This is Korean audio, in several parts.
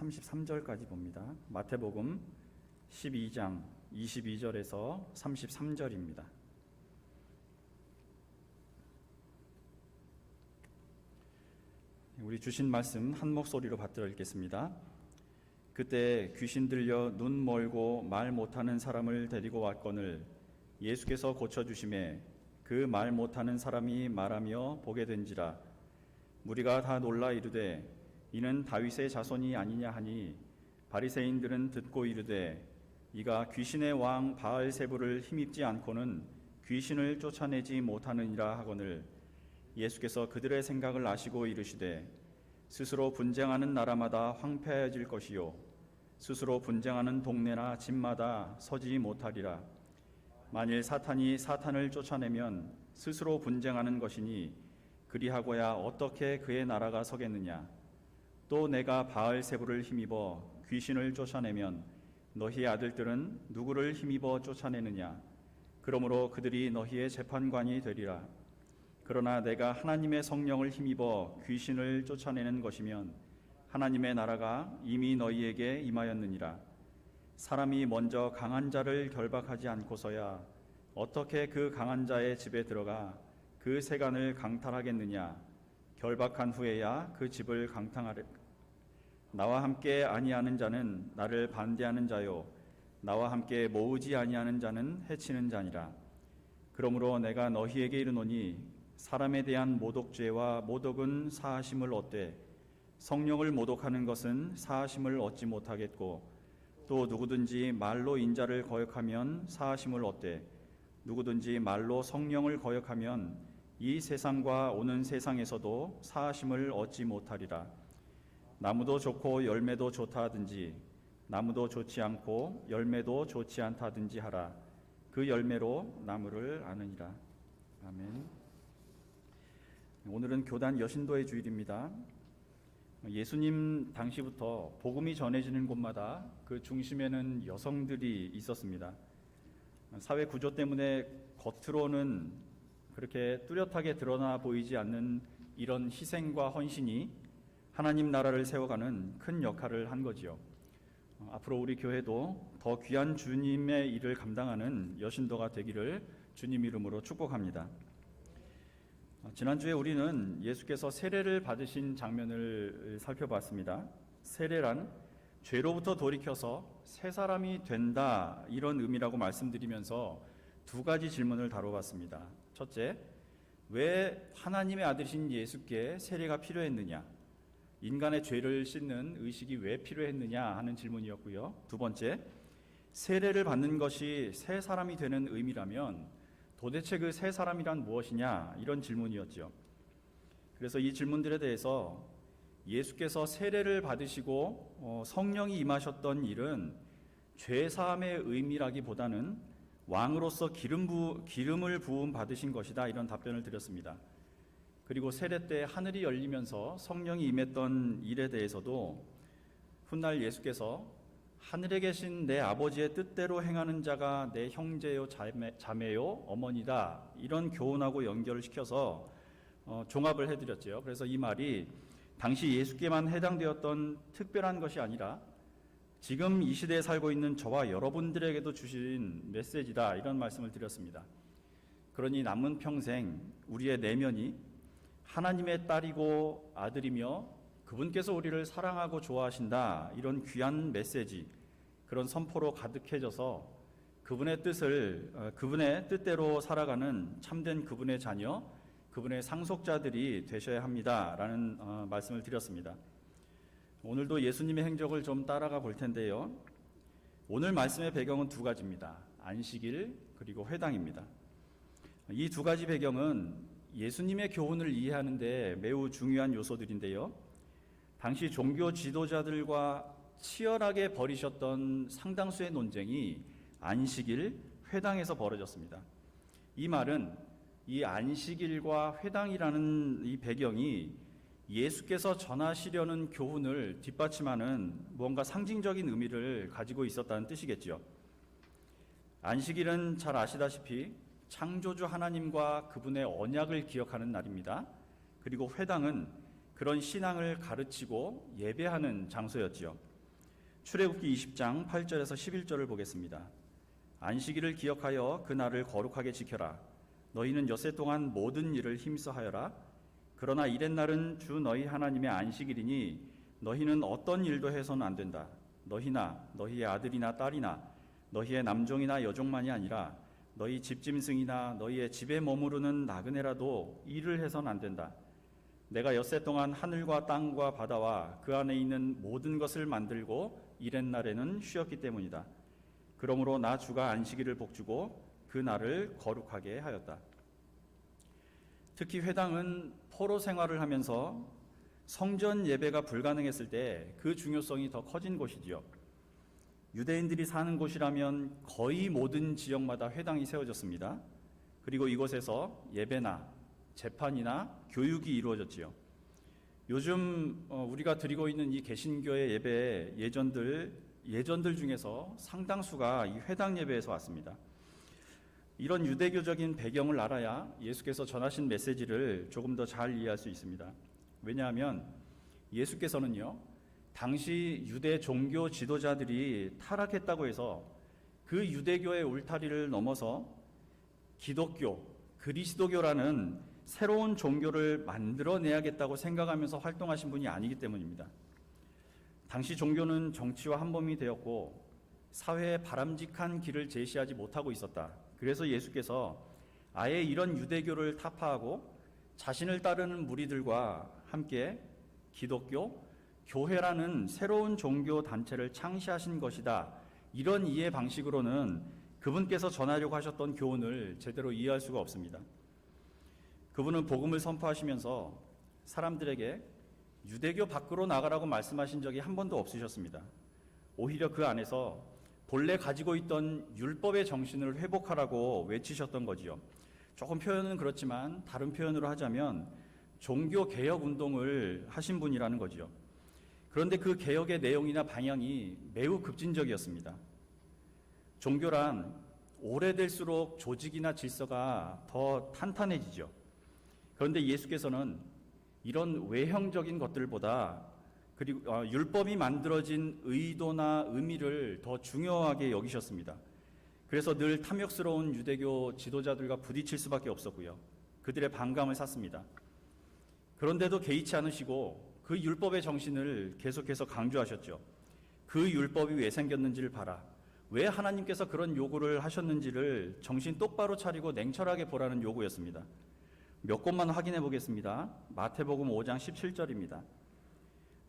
33절까지 봅니다. 마태복음 12장 22절에서 33절입니다. 우리 주신 말씀 한 목소리로 받들어 읽겠습니다. 그때 귀신 들려 눈 멀고 말 못하는 사람을 데리고 왔거늘 예수께서 고쳐주심에 그 말 못하는 사람이 말하며 보게 된지라. 무리가 다 놀라 이르되 이는 다윗의 자손이 아니냐 하니 바리새인들은 듣고 이르되 이가 귀신의 왕 바알세불을 힘입지 않고는 귀신을 쫓아내지 못하느니라 하거늘 예수께서 그들의 생각을 아시고 이르시되 스스로 분쟁하는 나라마다 황폐해질 것이요 스스로 분쟁하는 동네나 집마다 서지 못하리라. 만일 사탄이 사탄을 쫓아내면 스스로 분쟁하는 것이니 그리하고야 어떻게 그의 나라가 서겠느냐. 또 내가 바알세불을 힘입어 귀신을 쫓아내면 너희의 아들들은 누구를 힘입어 쫓아내느냐. 그러므로 그들이 너희의 재판관이 되리라. 그러나 내가 하나님의 성령을 힘입어 귀신을 쫓아내는 것이면 하나님의 나라가 이미 너희에게 임하였느니라. 사람이 먼저 강한 자를 결박하지 않고서야 어떻게 그 강한 자의 집에 들어가 그 세간을 강탈하겠느냐. 결박한 후에야 그 집을 강탈하리. 나와 함께 아니하는 자는 나를 반대하는 자요 나와 함께 모으지 아니하는 자는 해치는 자니라. 그러므로 내가 너희에게 이르노니 사람에 대한 모독죄와 모독은 사하심을 얻되 성령을 모독하는 것은 사하심을 얻지 못하겠고 또 누구든지 말로 인자를 거역하면 사하심을 얻되 누구든지 말로 성령을 거역하면 이 세상과 오는 세상에서도 사하심을 얻지 못하리라. 나무도 좋고 열매도 좋다 하든지 나무도 좋지 않고 열매도 좋지 않다 하든지 하라. 그 열매로 나무를 아느니라. 아멘. 오늘은 교단 여신도의 주일입니다. 예수님 당시부터 복음이 전해지는 곳마다 그 중심에는 여성들이 있었습니다. 사회 구조 때문에 겉으로는 그렇게 뚜렷하게 드러나 보이지 않는 이런 희생과 헌신이 하나님 나라를 세워가는 큰 역할을 한 거지요. 앞으로 우리 교회도 더 귀한 주님의 일을 감당하는 여신도가 되기를 주님 이름으로 축복합니다. 지난주에 우리는 예수께서 세례를 받으신 장면을 살펴봤습니다. 세례란 죄로부터 돌이켜서 새 사람이 된다 이런 의미라고 말씀드리면서 두 가지 질문을 다뤄봤습니다. 첫째, 왜 하나님의 아들이신 예수께 세례가 필요했느냐? 인간의 죄를 씻는 의식이 왜 필요했느냐 하는 질문이었고요. 두 번째, 세례를 받는 것이 새 사람이 되는 의미라면 도대체 그 새 사람이란 무엇이냐 이런 질문이었죠. 그래서 이 질문들에 대해서 예수께서 세례를 받으시고 성령이 임하셨던 일은 죄사함의 의미라기보다는 왕으로서 기름을 부음 받으신 것이다 이런 답변을 드렸습니다. 그리고 세례 때 하늘이 열리면서 성령이 임했던 일에 대해서도 훗날 예수께서 하늘에 계신 내 아버지의 뜻대로 행하는 자가 내 형제요 자매요 어머니다 이런 교훈하고 연결을 시켜서 종합을 해드렸죠. 그래서 이 말이 당시 예수께만 해당되었던 특별한 것이 아니라 지금 이 시대에 살고 있는 저와 여러분들에게도 주신 메시지다 이런 말씀을 드렸습니다. 그러니 남은 평생 우리의 내면이 하나님의 딸이고 아들이며 그분께서 우리를 사랑하고 좋아하신다 이런 귀한 메시지 그런 선포로 가득해져서 그분의 뜻대로 살아가는 참된 그분의 자녀 그분의 상속자들이 되셔야 합니다라는 말씀을 드렸습니다. 오늘도 예수님의 행적을 좀 따라가 볼 텐데요. 오늘 말씀의 배경은 두 가지입니다. 안식일 그리고 회당입니다. 이 두 가지 배경은 예수님의 교훈을 이해하는 데 매우 중요한 요소들인데요. 당시 종교 지도자들과 치열하게 벌이셨던 상당수의 논쟁이 안식일, 회당에서 벌어졌습니다. 이 말은 이 안식일과 회당이라는 이 배경이 예수께서 전하시려는 교훈을 뒷받침하는 뭔가 상징적인 의미를 가지고 있었다는 뜻이겠죠. 안식일은 잘 아시다시피 창조주 하나님과 그분의 언약을 기억하는 날입니다. 그리고 회당은 그런 신앙을 가르치고 예배하는 장소였지요. 출애굽기 20장 8절에서 11절을 보겠습니다. 안식일을 기억하여 그 날을 거룩하게 지켜라. 너희는 엿새 동안 모든 일을 힘써 하여라. 그러나 이렛날은 주 너희 하나님의 안식일이니 너희는 어떤 일도 해서는 안 된다. 너희나 너희의 아들이나 딸이나 너희의 남종이나 여종만이 아니라 너희 집짐승이나 너희의 집에 머무르는 나그네라도 일을 해서는 안 된다. 내가 엿새 동안 하늘과 땅과 바다와 그 안에 있는 모든 것을 만들고 이렛날에는 쉬었기 때문이다. 그러므로 나 주가 안식일을 복주고 그 날을 거룩하게 하였다. 특히 회당은 포로 생활을 하면서 성전 예배가 불가능했을 때 그 중요성이 더 커진 곳이지요. 유대인들이 사는 곳이라면 거의 모든 지역마다 회당이 세워졌습니다. 그리고 이곳에서 예배나 재판이나 교육이 이루어졌지요. 요즘 우리가 드리고 있는 이 개신교의 예배 예전들 중에서 상당수가 이 회당 예배에서 왔습니다. 이런 유대교적인 배경을 알아야 예수께서 전하신 메시지를 조금 더 잘 이해할 수 있습니다. 왜냐하면 예수께서는요, 당시 유대 종교 지도자들이 타락했다고 해서 그 유대교의 울타리를 넘어서 기독교, 그리스도교라는 새로운 종교를 만들어내야겠다고 생각하면서 활동하신 분이 아니기 때문입니다. 당시 종교는 정치와 한몸이 되었고 사회에 바람직한 길을 제시하지 못하고 있었다. 그래서 예수께서 아예 이런 유대교를 타파하고 자신을 따르는 무리들과 함께 기독교, 교회라는 새로운 종교 단체를 창시하신 것이다. 이런 이해 방식으로는 그분께서 전하려고 하셨던 교훈을 제대로 이해할 수가 없습니다. 그분은 복음을 선포하시면서 사람들에게 유대교 밖으로 나가라고 말씀하신 적이 한 번도 없으셨습니다. 오히려 그 안에서 본래 가지고 있던 율법의 정신을 회복하라고 외치셨던 거지요. 조금 표현은 그렇지만 다른 표현으로 하자면 종교 개혁 운동을 하신 분이라는 거지요. 그런데 그 개혁의 내용이나 방향이 매우 급진적이었습니다. 종교란 오래될수록 조직이나 질서가 더 탄탄해지죠. 그런데 예수께서는 이런 외형적인 것들보다 그리고 율법이 만들어진 의도나 의미를 더 중요하게 여기셨습니다. 그래서 늘 탐욕스러운 유대교 지도자들과 부딪힐 수밖에 없었고요. 그들의 반감을 샀습니다. 그런데도 개의치 않으시고 그 율법의 정신을 계속해서 강조하셨죠. 그 율법이 왜 생겼는지를 봐라. 왜 하나님께서 그런 요구를 하셨는지를 정신 똑바로 차리고 냉철하게 보라는 요구였습니다. 몇 곳만 확인해 보겠습니다. 마태복음 5장 17절입니다.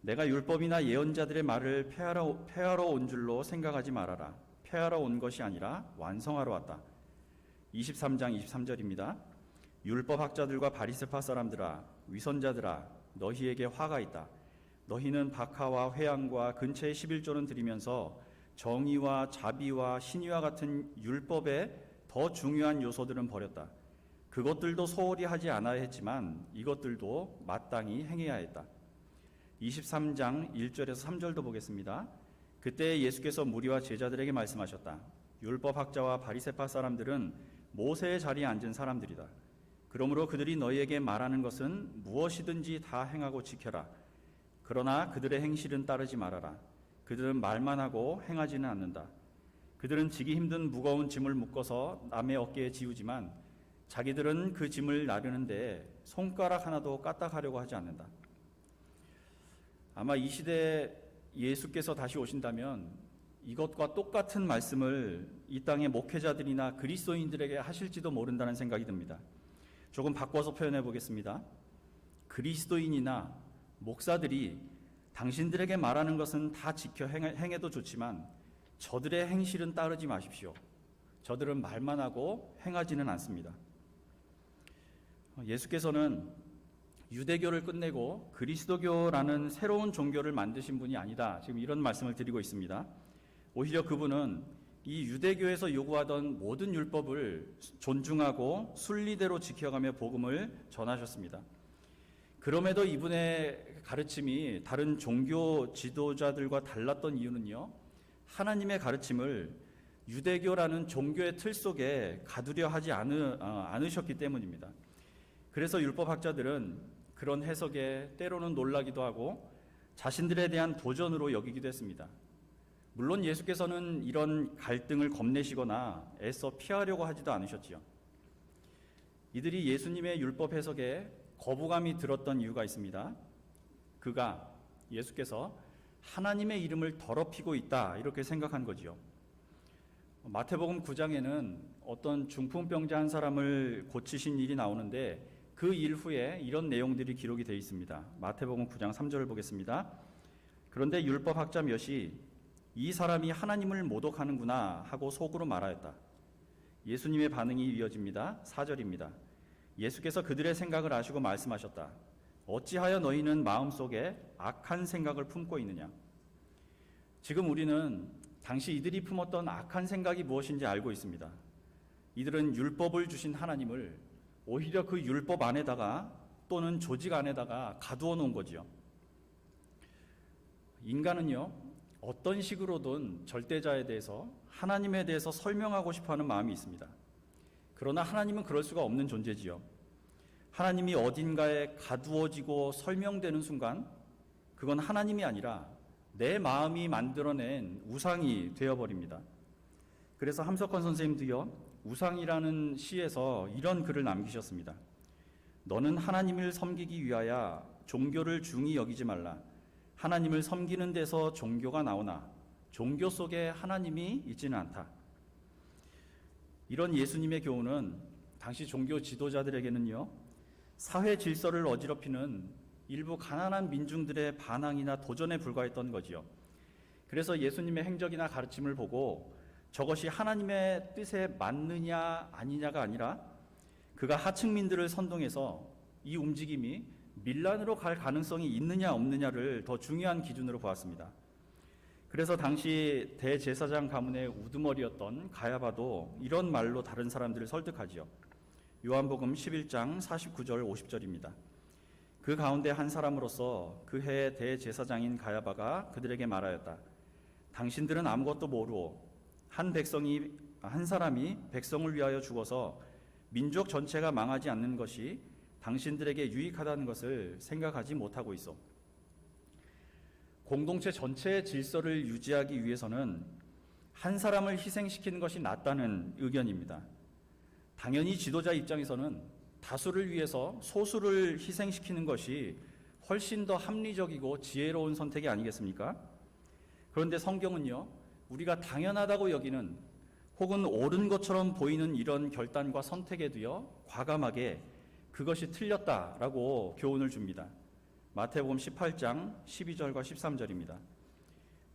내가 율법이나 예언자들의 말을 폐하러 온 줄로 생각하지 말아라. 폐하러 온 것이 아니라 완성하러 왔다. 23장 23절입니다. 율법학자들과 바리새파 사람들아, 위선자들아, 너희에게 화가 있다. 너희는 박하와 회양과 근처의 11조는 드리면서 정의와 자비와 신의와 같은 율법의 더 중요한 요소들은 버렸다. 그것들도 소홀히 하지 않아야 했지만 이것들도 마땅히 행해야 했다. 23장 1절에서 3절도 보겠습니다. 그때 예수께서 무리와 제자들에게 말씀하셨다. 율법학자와 바리새파 사람들은 모세의 자리에 앉은 사람들이다. 그러므로 그들이 너희에게 말하는 것은 무엇이든지 다 행하고 지켜라. 그러나 그들의 행실은 따르지 말아라. 그들은 말만 하고 행하지는 않는다. 그들은 지기 힘든 무거운 짐을 묶어서 남의 어깨에 지우지만 자기들은 그 짐을 나르는데 손가락 하나도 까딱하려고 하지 않는다. 아마 이 시대에 예수께서 다시 오신다면 이것과 똑같은 말씀을 이 땅의 목회자들이나 그리스도인들에게 하실지도 모른다는 생각이 듭니다. 조금 바꿔서 표현해 보겠습니다. 그리스도인이나 목사들이 당신들에게 말하는 것은 다 지켜 행해도 좋지만 저들의 행실은 따르지 마십시오. 저들은 말만 하고 행하지는 않습니다. 예수께서는 유대교를 끝내고 그리스도교라는 새로운 종교를 만드신 분이 아니다. 지금 이런 말씀을 드리고 있습니다. 오히려 그분은 이 유대교에서 요구하던 모든 율법을 존중하고 순리대로 지켜가며 복음을 전하셨습니다. 그럼에도 이분의 가르침이 다른 종교 지도자들과 달랐던 이유는요, 하나님의 가르침을 유대교라는 종교의 틀 속에 가두려 하지 않으셨기 때문입니다. 그래서 율법학자들은 그런 해석에 때로는 놀라기도 하고 자신들에 대한 도전으로 여기기도 했습니다. 물론 예수께서는 이런 갈등을 겁내시거나 애써 피하려고 하지도 않으셨지요. 이들이 예수님의 율법 해석에 거부감이 들었던 이유가 있습니다. 예수께서 하나님의 이름을 더럽히고 있다 이렇게 생각한 거지요. 마태복음 9장에는 어떤 중풍병자 한 사람을 고치신 일이 나오는데 그 일 후에 이런 내용들이 기록이 되어 있습니다. 마태복음 9장 3절을 보겠습니다. 그런데 율법학자 몇이 이 사람이 하나님을 모독하는구나 하고 속으로 말하였다. 예수님의 반응이 이어집니다. 4절입니다. 예수께서 그들의 생각을 아시고 말씀하셨다. 어찌하여 너희는 마음속에 악한 생각을 품고 있느냐. 지금 우리는 당시 이들이 품었던 악한 생각이 무엇인지 알고 있습니다. 이들은 율법을 주신 하나님을 오히려 그 율법 안에다가 또는 조직 안에다가 가두어 놓은 거지요. 인간은요, 어떤 식으로든 절대자에 대해서, 하나님에 대해서 설명하고 싶어하는 마음이 있습니다. 그러나 하나님은 그럴 수가 없는 존재지요. 하나님이 어딘가에 가두어지고 설명되는 순간 그건 하나님이 아니라 내 마음이 만들어낸 우상이 되어버립니다. 그래서 함석헌 선생님도요, 우상이라는 시에서 이런 글을 남기셨습니다. 너는 하나님을 섬기기 위하여 종교를 중히 여기지 말라. 하나님을 섬기는 데서 종교가 나오나 종교 속에 하나님이 있지는 않다. 이런 예수님의 교훈은 당시 종교 지도자들에게는요, 사회 질서를 어지럽히는 일부 가난한 민중들의 반항이나 도전에 불과했던 거지요. 그래서 예수님의 행적이나 가르침을 보고 저것이 하나님의 뜻에 맞느냐 아니냐가 아니라 그가 하층민들을 선동해서 이 움직임이 밀란으로 갈 가능성이 있느냐 없느냐를 더 중요한 기준으로 보았습니다. 그래서 당시 대제사장 가문의 우두머리였던 가야바도 이런 말로 다른 사람들을 설득하지요. 요한복음 11장 49절 50절입니다. 그 가운데 한 사람으로서 그 해의 대제사장인 가야바가 그들에게 말하였다. 당신들은 아무것도 모르고 한 사람이 백성을 위하여 죽어서 민족 전체가 망하지 않는 것이 당신들에게 유익하다는 것을 생각하지 못하고 있어. 공동체 전체의 질서를 유지하기 위해서는 한 사람을 희생시키는 것이 낫다는 의견입니다. 당연히 지도자 입장에서는 다수를 위해서 소수를 희생시키는 것이 훨씬 더 합리적이고 지혜로운 선택이 아니겠습니까? 그런데 성경은요, 우리가 당연하다고 여기는 혹은 옳은 것처럼 보이는 이런 결단과 선택에도요, 과감하게 그것이 틀렸다라고 교훈을 줍니다. 마태복음 18장 12절과 13절입니다.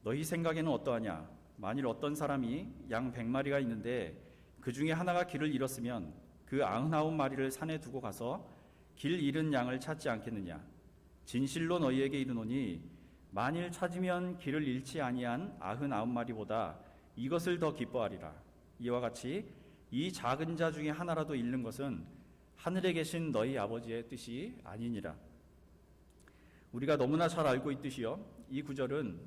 너희 생각에는 어떠하냐? 만일 어떤 사람이 양 100마리가 있는데 그 중에 하나가 길을 잃었으면 그 99마리를 산에 두고 가서 길 잃은 양을 찾지 않겠느냐? 진실로 너희에게 이르노니 만일 찾으면 길을 잃지 아니한 99마리보다 이것을 더 기뻐하리라. 이와 같이 이 작은 자 중에 하나라도 잃는 것은 하늘에 계신 너희 아버지의 뜻이 아니니라. 우리가 너무나 잘 알고 있듯이요, 이 구절은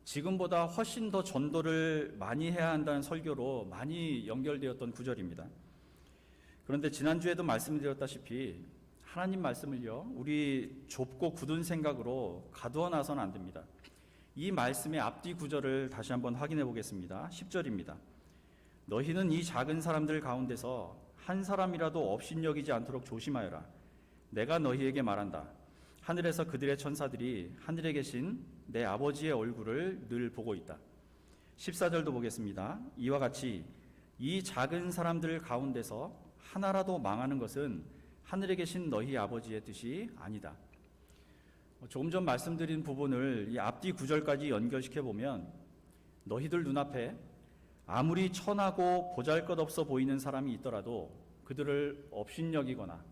지금보다 훨씬 더 전도를 많이 해야 한다는 설교로 많이 연결되었던 구절입니다. 그런데 지난주에도 말씀드렸다시피 하나님 말씀을요, 우리 좁고 굳은 생각으로 가두어 놔서는 안 됩니다. 이 말씀의 앞뒤 구절을 다시 한번 확인해 보겠습니다. 10절입니다. 너희는 이 작은 사람들 가운데서 한 사람이라도 업신여기지 않도록 조심하여라. 내가 너희에게 말한다. 하늘에서 그들의 천사들이 하늘에 계신 내 아버지의 얼굴을 늘 보고 있다. 14절도 보겠습니다. 이와 같이 이 작은 사람들 가운데서 하나라도 망하는 것은 하늘에 계신 너희 아버지의 뜻이 아니다. 조금 전 말씀드린 부분을 이 앞뒤 구절까지 연결시켜 보면 너희들 눈앞에 아무리 천하고 보잘것없어 보이는 사람이 있더라도 그들을 업신여기거나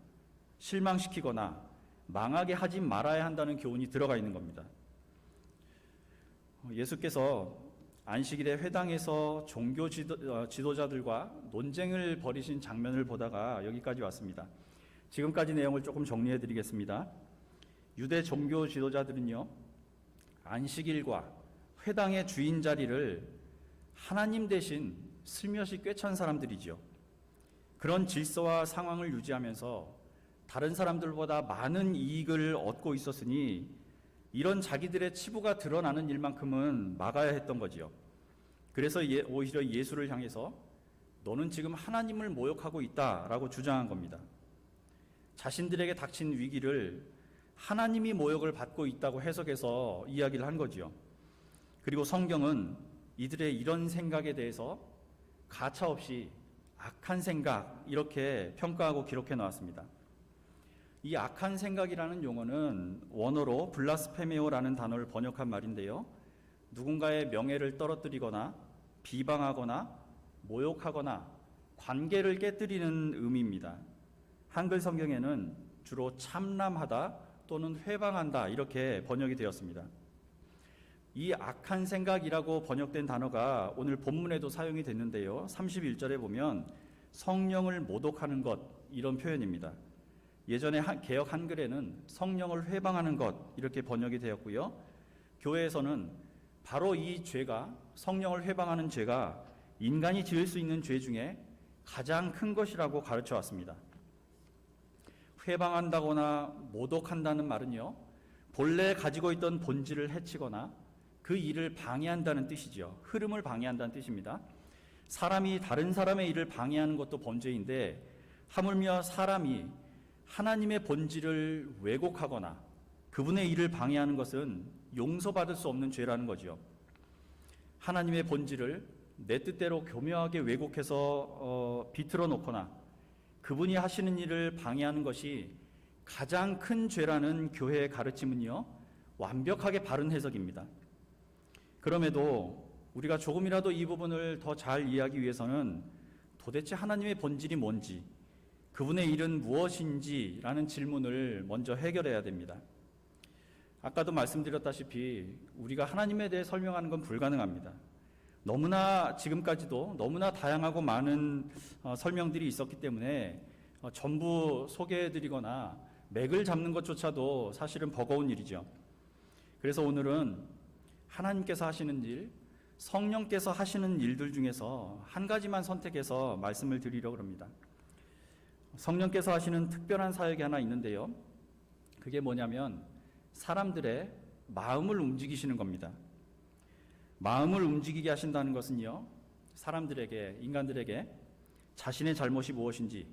실망시키거나 망하게 하지 말아야 한다는 교훈이 들어가 있는 겁니다. 예수께서 안식일에 회당에서 종교 지도자들과 논쟁을 벌이신 장면을 보다가 여기까지 왔습니다. 지금까지 내용을 조금 정리해 드리겠습니다. 유대 종교 지도자들은요, 안식일과 회당의 주인 자리를 하나님 대신 슬며시 꿰찬 사람들이죠. 그런 질서와 상황을 유지하면서 다른 사람들보다 많은 이익을 얻고 있었으니 이런 자기들의 치부가 드러나는 일만큼은 막아야 했던 거지요. 그래서 오히려 예수를 향해서 너는 지금 하나님을 모욕하고 있다라고 주장한 겁니다. 자신들에게 닥친 위기를 하나님이 모욕을 받고 있다고 해석해서 이야기를 한 거지요. 그리고 성경은 이들의 이런 생각에 대해서 가차없이 악한 생각 이렇게 평가하고 기록해 놓았습니다. 이 악한 생각이라는 용어는 원어로 블라스페메오라는 단어를 번역한 말인데요. 누군가의 명예를 떨어뜨리거나 비방하거나 모욕하거나 관계를 깨뜨리는 의미입니다. 한글 성경에는 주로 참람하다 또는 회방한다 이렇게 번역이 되었습니다. 이 악한 생각이라고 번역된 단어가 오늘 본문에도 사용이 됐는데요. 31절에 보면 성령을 모독하는 것 이런 표현입니다. 예전에 개역 한글에는 성령을 회방하는 것 이렇게 번역이 되었고요. 교회에서는 바로 이 죄가 성령을 회방하는 죄가 인간이 지을 수 있는 죄 중에 가장 큰 것이라고 가르쳐 왔습니다. 회방한다거나 모독한다는 말은요, 본래 가지고 있던 본질을 해치거나 그 일을 방해한다는 뜻이죠. 흐름을 방해한다는 뜻입니다. 사람이 다른 사람의 일을 방해하는 것도 범죄인데 하물며 사람이 하나님의 본질을 왜곡하거나 그분의 일을 방해하는 것은 용서받을 수 없는 죄라는 거죠. 하나님의 본질을 내 뜻대로 교묘하게 왜곡해서 비틀어 놓거나 그분이 하시는 일을 방해하는 것이 가장 큰 죄라는 교회의 가르침은요, 완벽하게 바른 해석입니다. 그럼에도 우리가 조금이라도 이 부분을 더 잘 이해하기 위해서는 도대체 하나님의 본질이 뭔지, 그분의 일은 무엇인지라는 질문을 먼저 해결해야 됩니다. 아까도 말씀드렸다시피 우리가 하나님에 대해 설명하는 건 불가능합니다. 너무나 지금까지도 너무나 다양하고 많은 설명들이 있었기 때문에 전부 소개해드리거나 맥을 잡는 것조차도 사실은 버거운 일이죠. 그래서 오늘은 하나님께서 하시는 일, 성령께서 하시는 일들 중에서 한 가지만 선택해서 말씀을 드리려고 합니다. 성령께서 하시는 특별한 사역이 하나 있는데요. 그게 뭐냐면 사람들의 마음을 움직이시는 겁니다. 마음을 움직이게 하신다는 것은요, 사람들에게, 인간들에게 자신의 잘못이 무엇인지,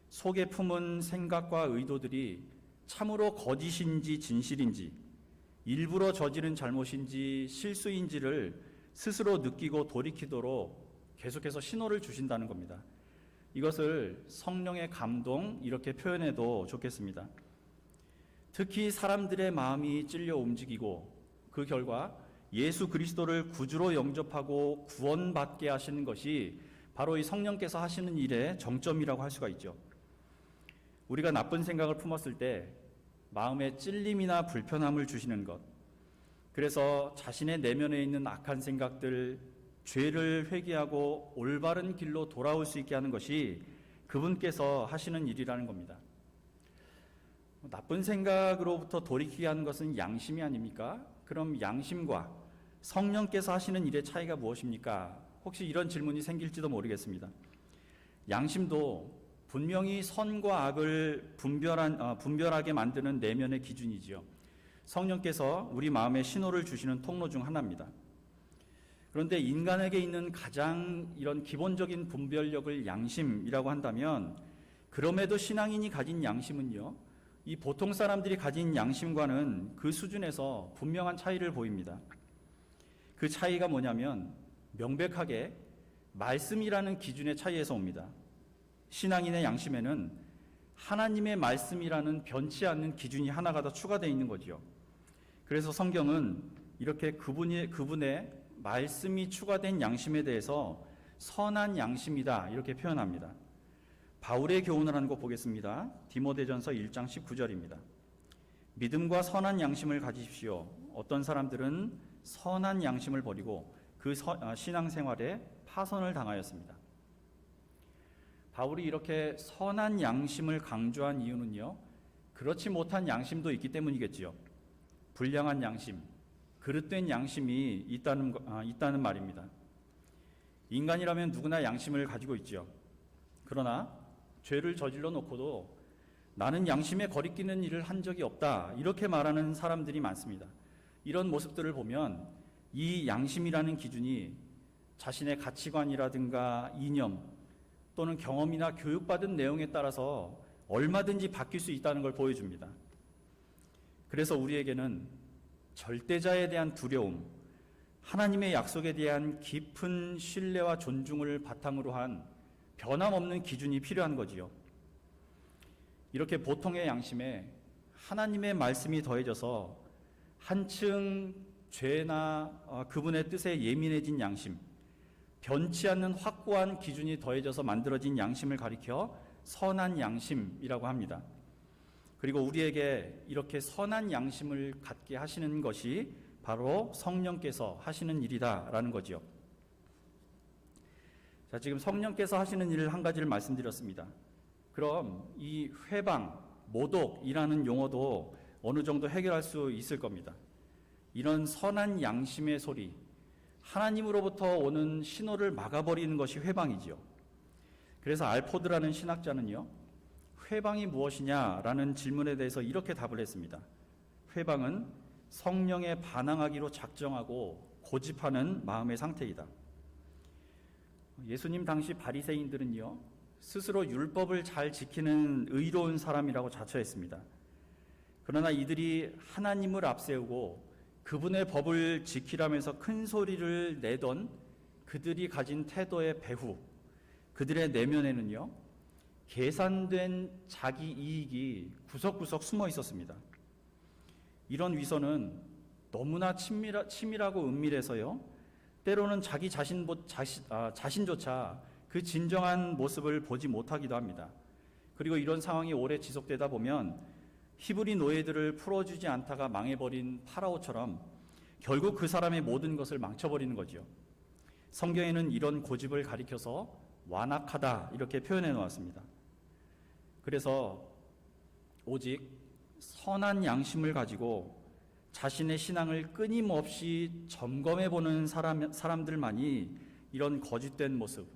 속에 품은 생각과 의도들이 참으로 거짓인지 진실인지, 일부러 저지른 잘못인지 실수인지를 스스로 느끼고 돌이키도록 계속해서 신호를 주신다는 겁니다. 이것을 성령의 감동 이렇게 표현해도 좋겠습니다. 특히 사람들의 마음이 찔려 움직이고 그 결과 예수 그리스도를 구주로 영접하고 구원받게 하시는 것이 바로 이 성령께서 하시는 일의 정점이라고 할 수가 있죠. 우리가 나쁜 생각을 품었을 때 마음에 찔림이나 불편함을 주시는 것, 그래서 자신의 내면에 있는 악한 생각들, 죄를 회개하고 올바른 길로 돌아올 수 있게 하는 것이 그분께서 하시는 일이라는 겁니다. 나쁜 생각으로부터 돌이키게 하는 것은 양심이 아닙니까? 그럼 양심과 성령께서 하시는 일의 차이가 무엇입니까? 혹시 이런 질문이 생길지도 모르겠습니다. 양심도 분명히 선과 악을 분별하게 만드는 내면의 기준이지요. 성령께서 우리 마음에 신호를 주시는 통로 중 하나입니다. 그런데 인간에게 있는 가장 이런 기본적인 분별력을 양심이라고 한다면, 그럼에도 신앙인이 가진 양심은요, 이 보통 사람들이 가진 양심과는 그 수준에서 분명한 차이를 보입니다. 그 차이가 뭐냐면 명백하게 말씀이라는 기준의 차이에서 옵니다. 신앙인의 양심에는 하나님의 말씀이라는 변치 않는 기준이 하나가 더 추가되어 있는 거죠. 그래서 성경은 이렇게 그분의 말씀이 추가된 양심에 대해서 선한 양심이다 이렇게 표현합니다. 바울의 교훈을 하는 거 보겠습니다. 디모데전서 1장 19절입니다. 믿음과 선한 양심을 가지십시오. 어떤 사람들은 선한 양심을 버리고 그 신앙생활에 파선을 당하였습니다. 바울이 이렇게 선한 양심을 강조한 이유는요, 그렇지 못한 양심도 있기 때문이겠지요. 불량한 양심, 그릇된 양심이 있다는 말입니다. 인간이라면 누구나 양심을 가지고 있죠. 그러나 죄를 저질러 놓고도 나는 양심에 거리끼는 일을 한 적이 없다 이렇게 말하는 사람들이 많습니다. 이런 모습들을 보면 이 양심이라는 기준이 자신의 가치관이라든가 이념 또는 경험이나 교육받은 내용에 따라서 얼마든지 바뀔 수 있다는 걸 보여줍니다. 그래서 우리에게는 절대자에 대한 두려움, 하나님의 약속에 대한 깊은 신뢰와 존중을 바탕으로 한 변함없는 기준이 필요한 거지요. 이렇게 보통의 양심에 하나님의 말씀이 더해져서 한층 죄나 그분의 뜻에 예민해진 양심, 변치 않는 확고한 기준이 더해져서 만들어진 양심을 가리켜 선한 양심이라고 합니다. 그리고 우리에게 이렇게 선한 양심을 갖게 하시는 것이 바로 성령께서 하시는 일이다라는 거지요. 자, 지금 성령께서 하시는 일 한 가지를 말씀드렸습니다. 그럼 이 회방, 모독이라는 용어도 어느 정도 해결할 수 있을 겁니다. 이런 선한 양심의 소리, 하나님으로부터 오는 신호를 막아버리는 것이 회방이지요. 그래서 알포드라는 신학자는요, 회방이 무엇이냐라는 질문에 대해서 이렇게 답을 했습니다. 회방은 성령에 반항하기로 작정하고 고집하는 마음의 상태이다. 예수님 당시 바리새인들은요, 스스로 율법을 잘 지키는 의로운 사람이라고 자처했습니다. 그러나 이들이 하나님을 앞세우고 그분의 법을 지키라면서 큰 소리를 내던 그들이 가진 태도의 배후, 그들의 내면에는요, 계산된 자기 이익이 구석구석 숨어 있었습니다. 이런 위선은 너무나 치밀하고 은밀해서요, 때로는 자기 자신조차 그 진정한 모습을 보지 못하기도 합니다. 그리고 이런 상황이 오래 지속되다 보면 히브리 노예들을 풀어주지 않다가 망해버린 파라오처럼 결국 그 사람의 모든 것을 망쳐버리는 거죠. 성경에는 이런 고집을 가리켜서 완악하다 이렇게 표현해 놓았습니다. 그래서 오직 선한 양심을 가지고 자신의 신앙을 끊임없이 점검해 보는 사람들만이 이런 거짓된 모습,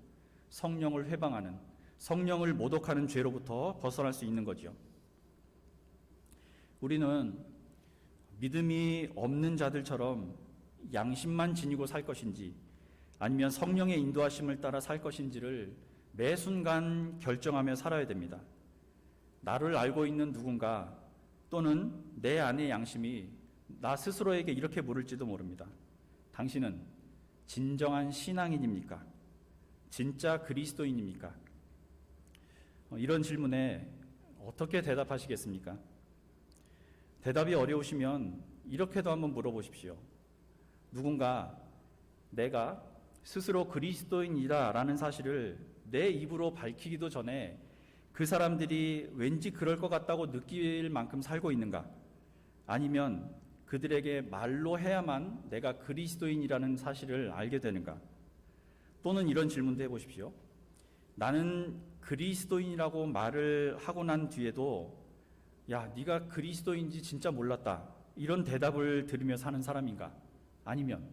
성령을 회방하는, 성령을 모독하는 죄로부터 벗어날 수 있는 거죠. 우리는 믿음이 없는 자들처럼 양심만 지니고 살 것인지 아니면 성령의 인도하심을 따라 살 것인지를 매 순간 결정하며 살아야 됩니다. 나를 알고 있는 누군가 또는 내 안의 양심이 나 스스로에게 이렇게 물을지도 모릅니다. 당신은 진정한 신앙인입니까? 진짜 그리스도인입니까? 이런 질문에 어떻게 대답하시겠습니까? 대답이 어려우시면 이렇게도 한번 물어보십시오. 누군가 내가 스스로 그리스도인이다 라는 사실을 내 입으로 밝히기도 전에 그 사람들이 왠지 그럴 것 같다고 느낄 만큼 살고 있는가? 아니면 그들에게 말로 해야만 내가 그리스도인이라는 사실을 알게 되는가? 또는 이런 질문도 해보십시오. 나는 그리스도인이라고 말을 하고 난 뒤에도 야, 네가 그리스도인지 진짜 몰랐다, 이런 대답을 들으며 사는 사람인가? 아니면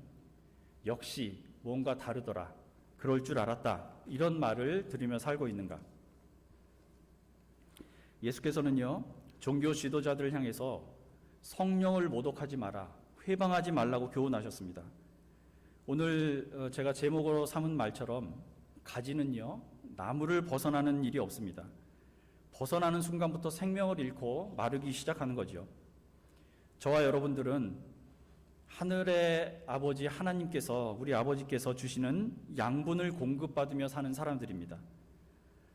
역시 뭔가 다르더라, 그럴 줄 알았다, 이런 말을 들으며 살고 있는가? 예수께서는요, 종교 지도자들을 향해서 성령을 모독하지 마라, 회방하지 말라고 교훈하셨습니다. 오늘 제가 제목으로 삼은 말처럼 가지는요, 나무를 벗어나는 일이 없습니다. 벗어나는 순간부터 생명을 잃고 마르기 시작하는 거죠. 저와 여러분들은 하늘의 아버지 하나님께서, 우리 아버지께서 주시는 양분을 공급받으며 사는 사람들입니다.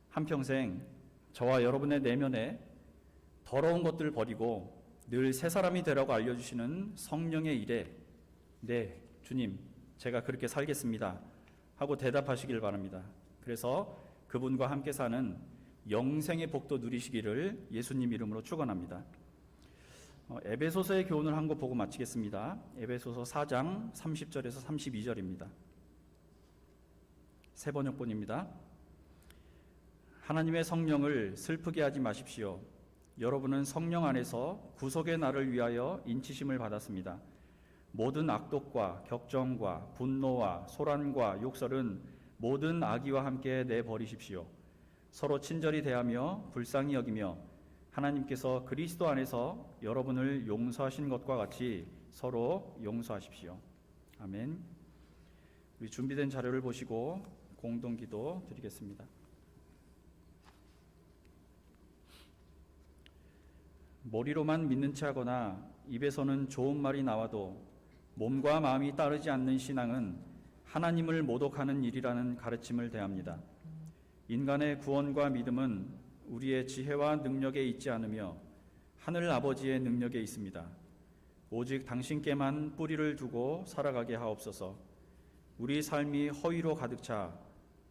한평생 저와 여러분의 내면에 더러운 것들을 버리고 늘 새 사람이 되라고 알려주시는 성령의 일에 네, 주님, 제가 그렇게 살겠습니다 하고 대답하시길 바랍니다. 그래서 그분과 함께 사는 영생의 복도 누리시기를 예수님 이름으로 축원합니다. 에베소서의 교훈을 한 거 보고 마치겠습니다. 에베소서 4장 30절에서 32절입니다. 새 번역본입니다. 하나님의 성령을 슬프게 하지 마십시오. 여러분은 성령 안에서 구속의 날을 위하여 인치심을 받았습니다. 모든 악독과 격정과 분노와 소란과 욕설은 모든 악의와 함께 내버리십시오. 서로 친절히 대하며 불쌍히 여기며 하나님께서 그리스도 안에서 여러분을 용서하신 것과 같이 서로 용서하십시오. 아멘. 우리 준비된 자료를 보시고 공동기도 드리겠습니다. 머리로만 믿는 체 하거나 입에서는 좋은 말이 나와도 몸과 마음이 따르지 않는 신앙은 하나님을 모독하는 일이라는 가르침을 대합니다. 인간의 구원과 믿음은 우리의 지혜와 능력에 있지 않으며 하늘 아버지의 능력에 있습니다. 오직 당신께만 뿌리를 두고 살아가게 하옵소서. 우리 삶이 허위로 가득 차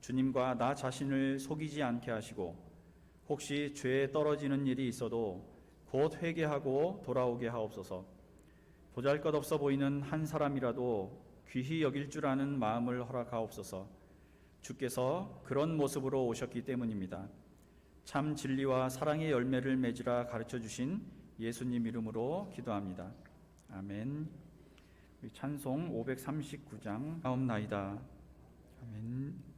주님과 나 자신을 속이지 않게 하시고 혹시 죄에 떨어지는 일이 있어도 곧 회개하고 돌아오게 하옵소서. 보잘것없어 보이는 한 사람이라도 귀히 여길 줄 아는 마음을 허락하옵소서. 주께서 그런 모습으로 오셨기 때문입니다. 참 진리와 사랑의 열매를 맺으라 가르쳐 주신 예수님 이름으로 기도합니다. 아멘. 찬송 539장 하옵나이다. 아멘.